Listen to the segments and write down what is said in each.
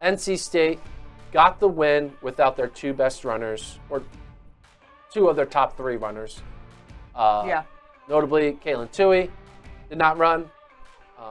NC State got the win without their two best runners, or two of their top three runners. Notably, Katelyn Tuohy did not run.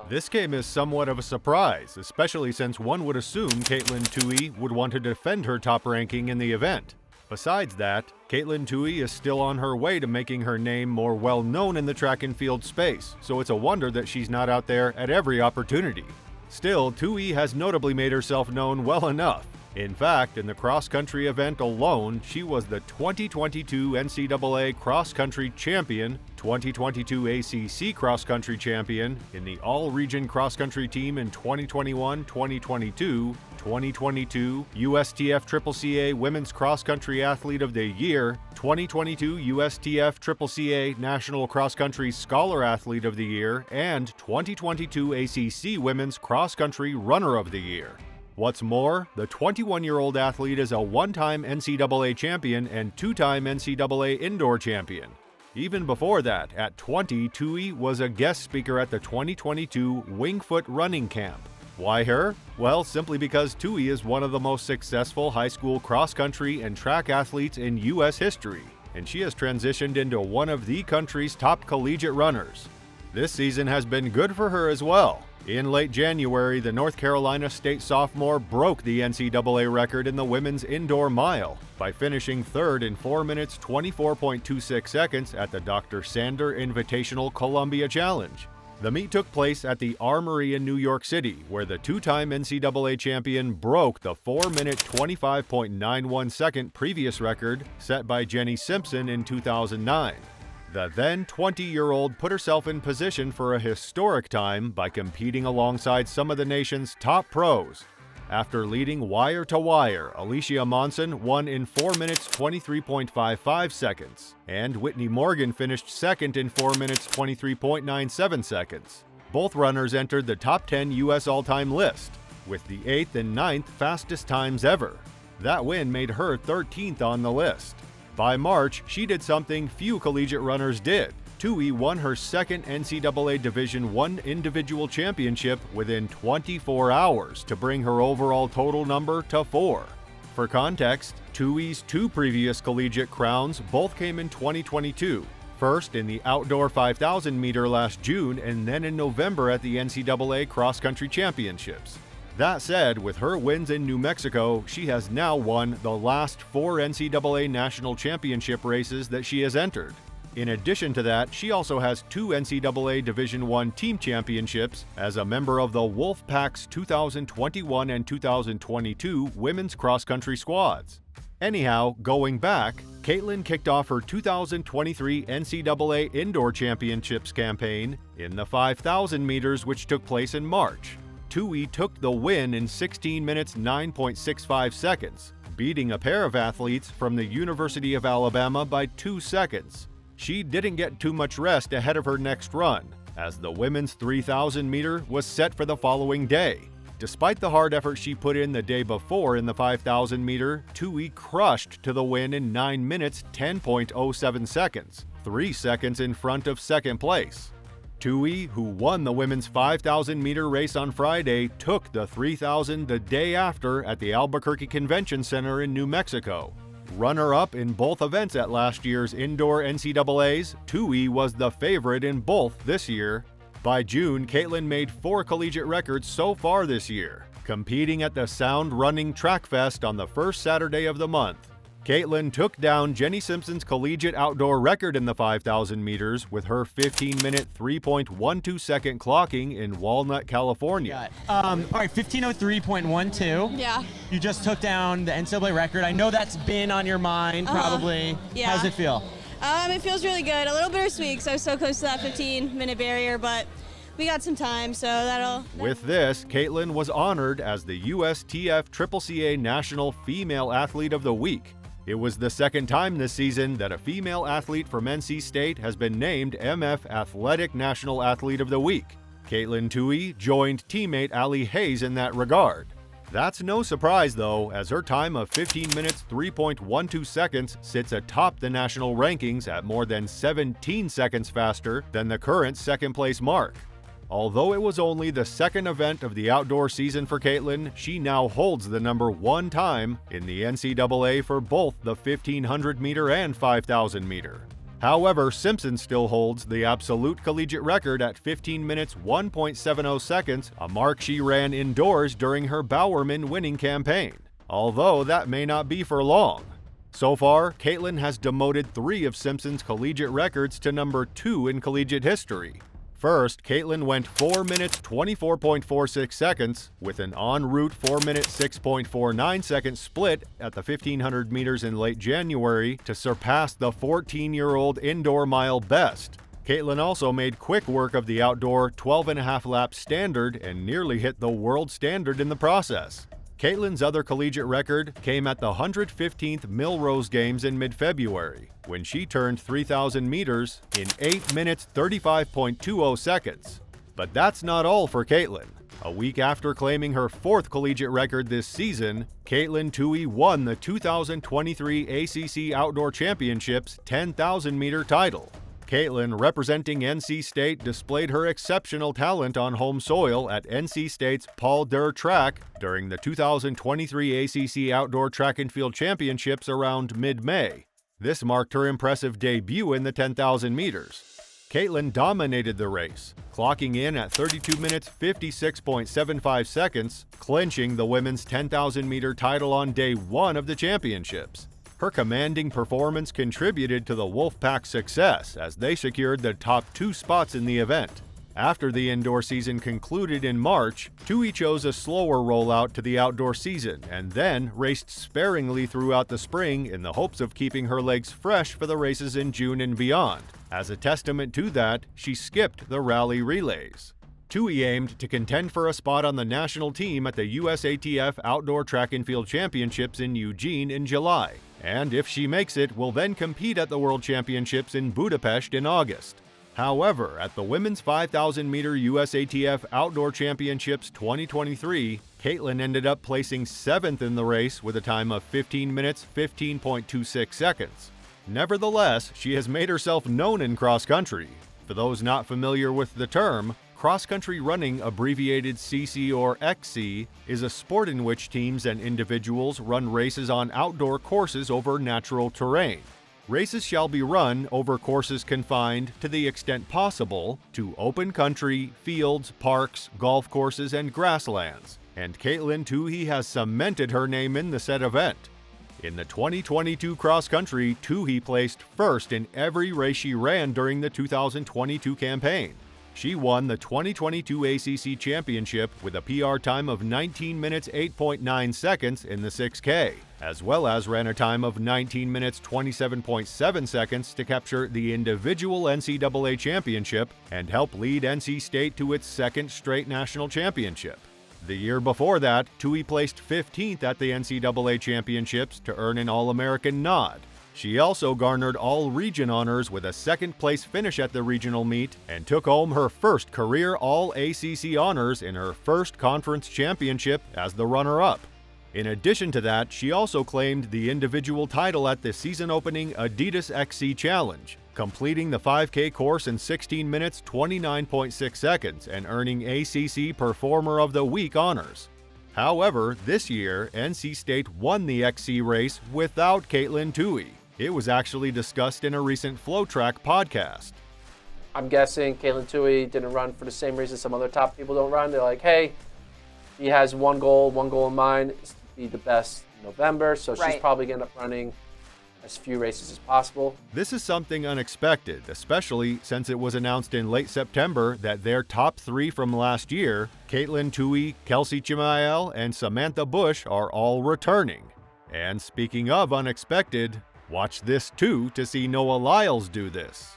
This game is somewhat of a surprise, especially since one would assume Katelyn Tuohy would want to defend her top ranking in the event. Besides that, Katelyn Tuohy is still on her way to making her name more well-known in the track and field space, so it's a wonder that she's not out there at every opportunity. Still, Tuohy has notably made herself known well enough. In fact, in the cross-country event alone, she was the 2022 NCAA Cross Country Champion, 2022 ACC Cross Country Champion, in the All-Region Cross Country Team in 2021-2022, 2022 USTFCCCA Women's Cross Country Athlete of the Year, 2022 USTFCCCA National Cross Country Scholar Athlete of the Year, and 2022 ACC Women's Cross Country Runner of the Year. What's more, the 21-year-old athlete is a one-time NCAA champion and two-time NCAA Indoor champion. Even before that, at 20, Tuohy was a guest speaker at the 2022 Wingfoot Running Camp. Why her? Well, simply because Tuohy is one of the most successful high school cross-country and track athletes in U.S. history, and she has transitioned into one of the country's top collegiate runners. This season has been good for her as well. In late January, the North Carolina State sophomore broke the NCAA record in the women's indoor mile by finishing third in 4 minutes 24.26 seconds at the Dr. Sander Invitational Columbia Challenge. The meet took place at the Armory in New York City, where the two-time NCAA champion broke the 4-minute 25.91 second previous record set by Jenny Simpson in 2009. The then 20-year-old put herself in position for a historic time by competing alongside some of the nation's top pros. After leading wire to wire, Alicia Monson won in 4 minutes 23.55 seconds, and Whitney Morgan finished second in 4 minutes 23.97 seconds. Both runners entered the top 10 U.S. all-time list, with the 8th and 9th fastest times ever. That win made her 13th on the list. By March, she did something few collegiate runners did. Tuohy won her second NCAA Division I individual championship within 24 hours to bring her overall total number to 4. For context, Tuohy's two previous collegiate crowns both came in 2022. First in the outdoor 5,000 meter last June, and then in November at the NCAA Cross Country Championships. That said, with her wins in New Mexico, she has now won the last 4 NCAA national championship races that she has entered. In addition to that, she also has 2 NCAA Division I team championships as a member of the Wolfpack's 2021 and 2022 women's cross-country squads. Anyhow, going back, Katelyn kicked off her 2023 NCAA Indoor Championships campaign in the 5,000 meters, which took place in March. Tuohy took the win in 16 minutes 9.65 seconds, beating a pair of athletes from the University of Alabama by 2 seconds. She didn't get too much rest ahead of her next run, as the women's 3,000 meter was set for the following day. Despite the hard effort she put in the day before in the 5,000 meter, Tuohy crushed to the win in 9 minutes 10.07 seconds, 3 seconds in front of second place. Tuohy, who won the women's 5,000 meter race on Friday, took the 3,000 the day after at the Albuquerque Convention Center in New Mexico. Runner-up in both events at last year's indoor NCAAs, Tuohy was the favorite in both this year. By June, Katelyn made 4 collegiate records so far this year, competing at the Sound Running Track Fest on the first Saturday of the month. Katelyn took down Jenny Simpson's collegiate outdoor record in the 5,000 meters with her 15-minute 3.12 second clocking in Walnut, California. All right, 15:03.12. Yeah. You just took down the NCAA record. I know that's been on your mind, probably. Yeah. How's it feel? It feels really good. A little bittersweet because I was so close to that 15-minute barrier, but we got some time, so that'll... With this, Katelyn was honored as the USTFCCCA National Female Athlete of the Week. It was the second time this season that a female athlete from NC State has been named MF Athletic National Athlete of the Week. Katelyn Tuohy joined teammate Allie Hayes in that regard. That's no surprise though, as her time of 15 minutes 3.12 seconds sits atop the national rankings at more than 17 seconds faster than the current second place mark. Although it was only the second event of the outdoor season for Katelyn, she now holds the number 1 time in the NCAA for both the 1500 meter and 5000 meter. However, Simpson still holds the absolute collegiate record at 15 minutes 1.70 seconds, a mark she ran indoors during her Bowerman winning campaign. Although that may not be for long. So far, Katelyn has demoted 3 of Simpson's collegiate records to number 2 in collegiate history. First, Katelyn went 4 minutes 24.46 seconds with an en route 4 minute 6.49 second split at the 1500 meters in late January to surpass the 14-year-old indoor mile best. Katelyn also made quick work of the outdoor 12.5 lap standard and nearly hit the world standard in the process. Katelyn's other collegiate record came at the 115th Millrose Games in mid-February, when she turned 3,000 meters in 8 minutes 35.20 seconds. But that's not all for Katelyn. A week after claiming her 4th collegiate record this season, Katelyn Tuohy won the 2023 ACC Outdoor Championships 10,000 meter title. Katelyn, representing NC State, displayed her exceptional talent on home soil at NC State's Paul Durr Track during the 2023 ACC Outdoor Track and Field Championships around mid-May. This marked her impressive debut in the 10,000 meters. Katelyn dominated the race, clocking in at 32 minutes 56.75 seconds, clinching the women's 10,000 meter title on day 1 of the championships. Her commanding performance contributed to the Wolfpack's success as they secured the top 2 spots in the event. After the indoor season concluded in March, Tuohy chose a slower rollout to the outdoor season and then raced sparingly throughout the spring in the hopes of keeping her legs fresh for the races in June and beyond. As a testament to that, she skipped the rally relays. Tuohy aimed to contend for a spot on the national team at the USATF Outdoor Track and Field Championships in Eugene in July, and if she makes it, will then compete at the World Championships in Budapest in August. However, at the Women's 5,000 meter USATF Outdoor Championships 2023, Katelyn ended up placing 7th in the race with a time of 15 minutes 15.26 seconds. Nevertheless, she has made herself known in cross country. For those not familiar with the term, cross-country running, abbreviated CC or XC, is a sport in which teams and individuals run races on outdoor courses over natural terrain. Races shall be run over courses confined, to the extent possible, to open country, fields, parks, golf courses, and grasslands, and Katelyn Tuohy has cemented her name in the said event. In the 2022 cross country, Tuohy placed first in every race she ran during the 2022 campaign. She won the 2022 ACC Championship with a PR time of 19 minutes 8.9 seconds in the 6K, as well as ran a time of 19 minutes 27.7 seconds to capture the individual NCAA Championship and help lead NC State to its 2nd straight national championship. The year before that, Tuohy placed 15th at the NCAA Championships to earn an All-American nod. She also garnered all-region honors with a 2nd place finish at the regional meet and took home her first career All-ACC honors in her first conference championship as the runner-up. In addition to that, she also claimed the individual title at the season-opening Adidas XC Challenge, completing the 5K course in 16 minutes 29.6 seconds and earning ACC Performer of the Week honors. However, this year, NC State won the XC race without Katelyn Tuohy. It was actually discussed in a recent FlowTrack podcast. I'm guessing Katelyn Tuohy didn't run for the same reason some other top people don't run. They're like, hey, he has one goal in mind, is to be the best in November, so she's probably going to end up running as few races as possible. This is something unexpected, especially since it was announced in late September that their top 3 from last year, Katelyn Tuohy, Kelsey Chimael, and Samantha Bush, are all returning. And speaking of unexpected, watch this too to see Noah Lyles do this.